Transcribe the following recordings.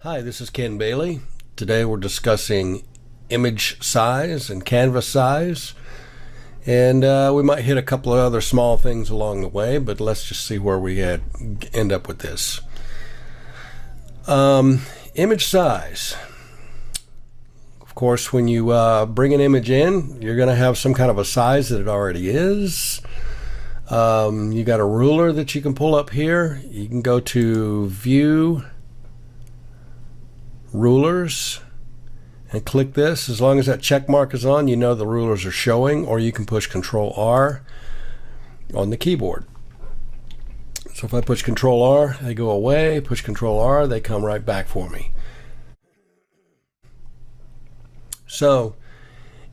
Hi, this is Ken Bailey. Today we're discussing image size and canvas size, and we might hit a couple of other small things along the way, but let's just see where we end up with this. Image size. Of course, when you bring an image in, you're going to have some kind of a size that it already is. You got a ruler that you can pull up here. You can go to View, Rulers, and click this. As long as that check mark is on, you know the rulers are showing, or you can push Control R on the keyboard. So if I push Control R, they go away. Push Control R, they come right back for me. So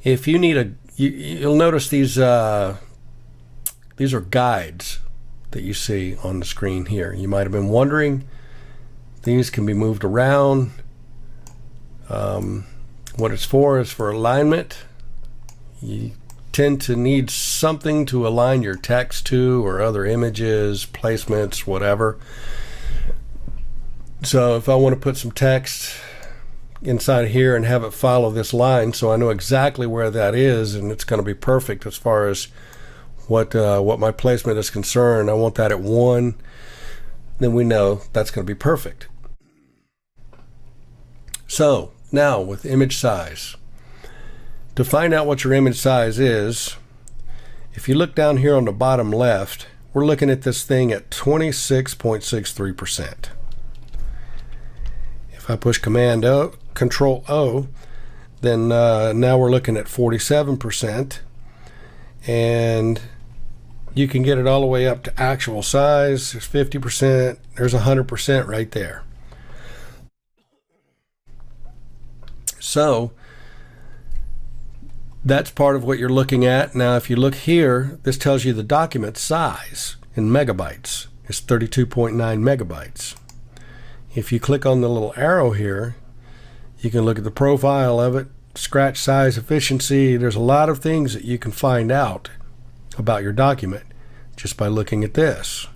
if you need you'll notice these are guides that you see on the screen here. You might have been wondering, these can be moved around. What it's for is for alignment. You tend to need something to align your text to, or other images, placements, whatever. So if I want to put some text inside here and have it follow this line, so I know exactly where that is, and it's going to be perfect as far as what my placement is concerned. I want that at 1, then we know that's going to be perfect. So now with image size, to find out what your image size is, if you look down here on the bottom left, we're looking at this thing at 26.63%. If I push Control O, then now we're looking at 47%, and you can get it all the way up to actual size. There's 50%, there's 100% right there. So that's part of what you're looking at. Now if you look here, this tells you the document size in megabytes. It's 32.9 megabytes. If you click on the little arrow here, you can look at the profile of it, scratch size, efficiency. There's a lot of things that you can find out about your document just by looking at this.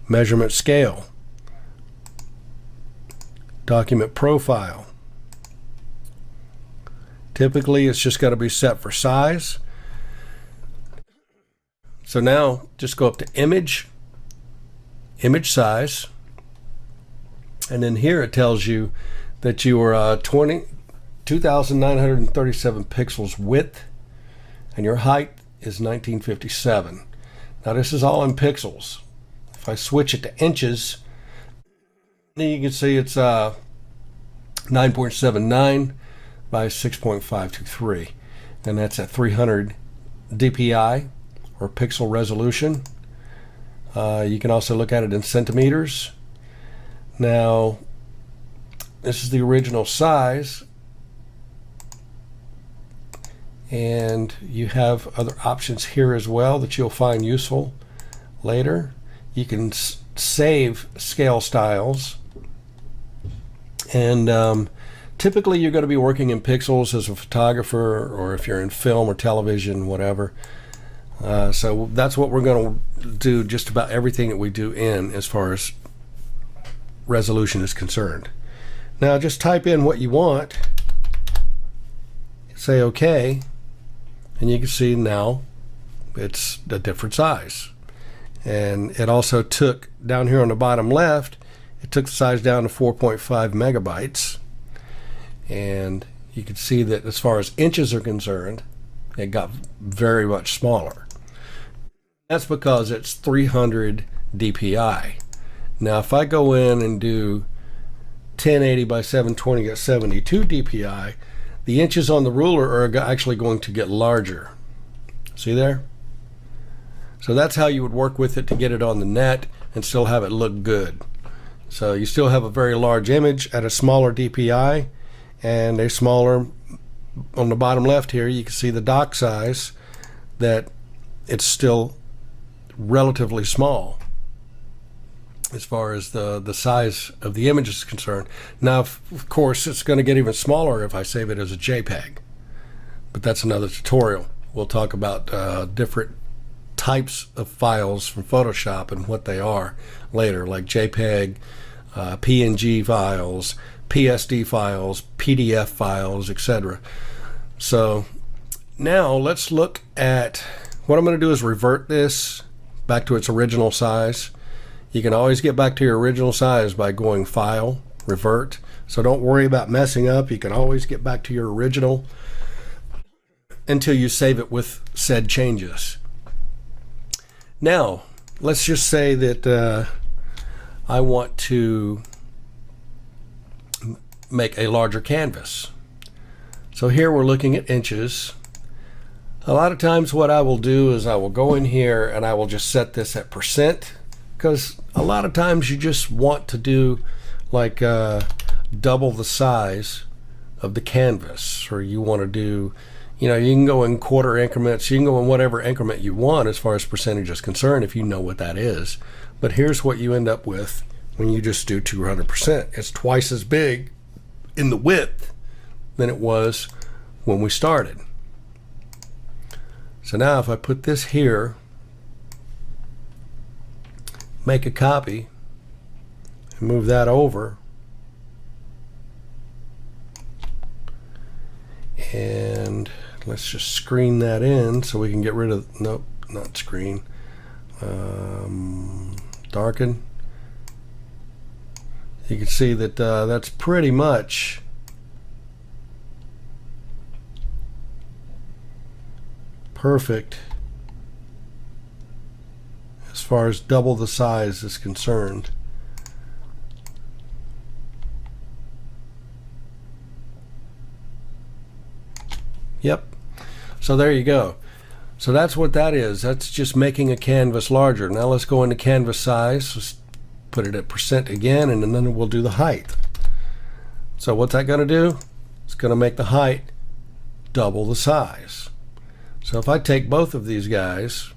Measurement scale, document profile. Typically it's just got to be set for size. So now just go up to image size, and then here it tells you that you are 2,937 pixels width, and your height is 1957. Now this is all in pixels. If I switch it to inches, then you can see it's 9.79 by 6.523, and that's at 300 dpi, or pixel resolution. You can also look at it in centimeters. Now this is the original size, and you have other options here as well that you'll find useful later. You can save scale styles, and typically you're going to be working in pixels as a photographer, or if you're in film or television, whatever. So that's what we're going to do just about everything that we do in as far as resolution is concerned. Now just type in what you want, say OK, and you can see now it's a different size. And it also took, down here on the bottom left, it took the size down to 4.5 megabytes. And you can see that as far as inches are concerned, it got very much smaller. That's because it's 300 dpi. Now if I go in and do 1080 by 720 at 72 dpi, the inches on the ruler are actually going to get larger. See there? So that's how you would work with it to get it on the net and still have it look good. So you still have a very large image at a smaller dpi, and a smaller, on the bottom left here you can see the dock size, that it's still relatively small as far as the size of the image is concerned. Now of course it's going to get even smaller if I save it as a JPEG, but that's another tutorial. We'll talk about different types of files from Photoshop and what they are later, like JPEG, PNG files, PSD files, PDF files, etc. So now let's look at what I'm going to do is revert this back to its original size. You can always get back to your original size by going File, Revert. So don't worry about messing up. You can always get back to your original until you save it with said changes. Now, let's just say that I want to make a larger canvas. So here we're looking at inches. A lot of times what I will do is I will go in here and I will just set this at percent, because a lot of times you just want to do like double the size of the canvas, or you want to do, you know, you can go in quarter increments, you can go in whatever increment you want as far as percentage is concerned, if you know what that is. But here's what you end up with when you just do 200%. It's twice as big in the width than it was when we started. So now if I put this here, make a copy, and move that over, and let's just screen that in so we can get rid of, nope, not screen, darken. You can see that that's pretty much perfect as far as double the size is concerned. Yep. So there you go. So that's what that is. That's just making a canvas larger. Now let's go into canvas size. Let's put it at percent again, and then we'll do the height. So what's that going to do? It's going to make the height double the size. So if I take both of these guys,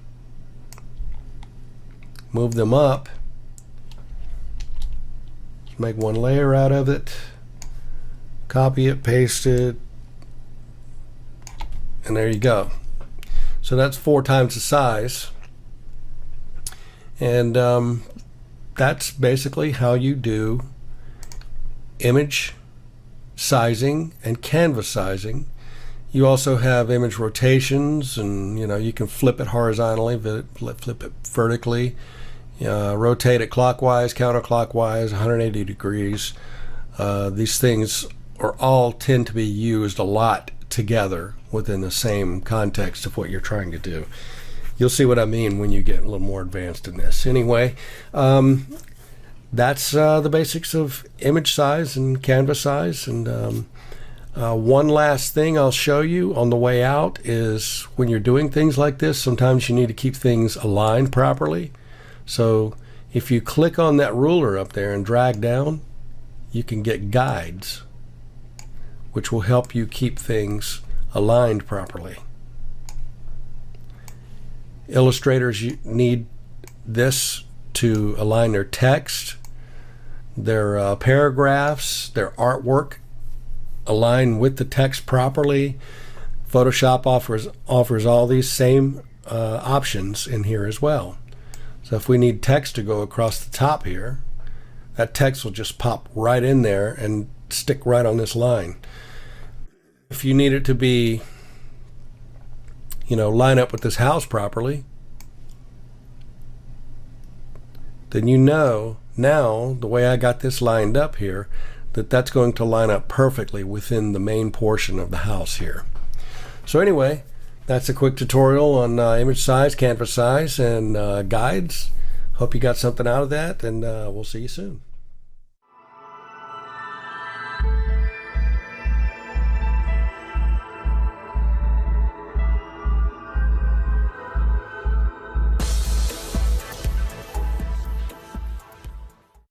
move them up, make one layer out of it, copy it, paste it, and there you go. So that's 4 times the size, and that's basically how you do image sizing and canvas sizing. You also have image rotations, and you know, you can flip it horizontally, flip it vertically, rotate it clockwise, counterclockwise, 180 degrees. These things are all tend to be used a lot together within the same context of what you're trying to do. You'll see what I mean when you get a little more advanced in this. Anyway, that's the basics of image size and canvas size. And one last thing I'll show you on the way out is when you're doing things like this, sometimes you need to keep things aligned properly. So if you click on that ruler up there and drag down, you can get guides which will help you keep things aligned properly. Illustrators need this to align their text, their paragraphs, their artwork, align with the text properly. Photoshop offers all these same options in here as well. So if we need text to go across the top here, that text will just pop right in there and stick right on this line. If you need it to be, you know, line up with this house properly, then you know now, the way I got this lined up here, that that's going to line up perfectly within the main portion of the house here. So anyway, that's a quick tutorial on image size, canvas size, and guides. Hope you got something out of that, and we'll see you soon.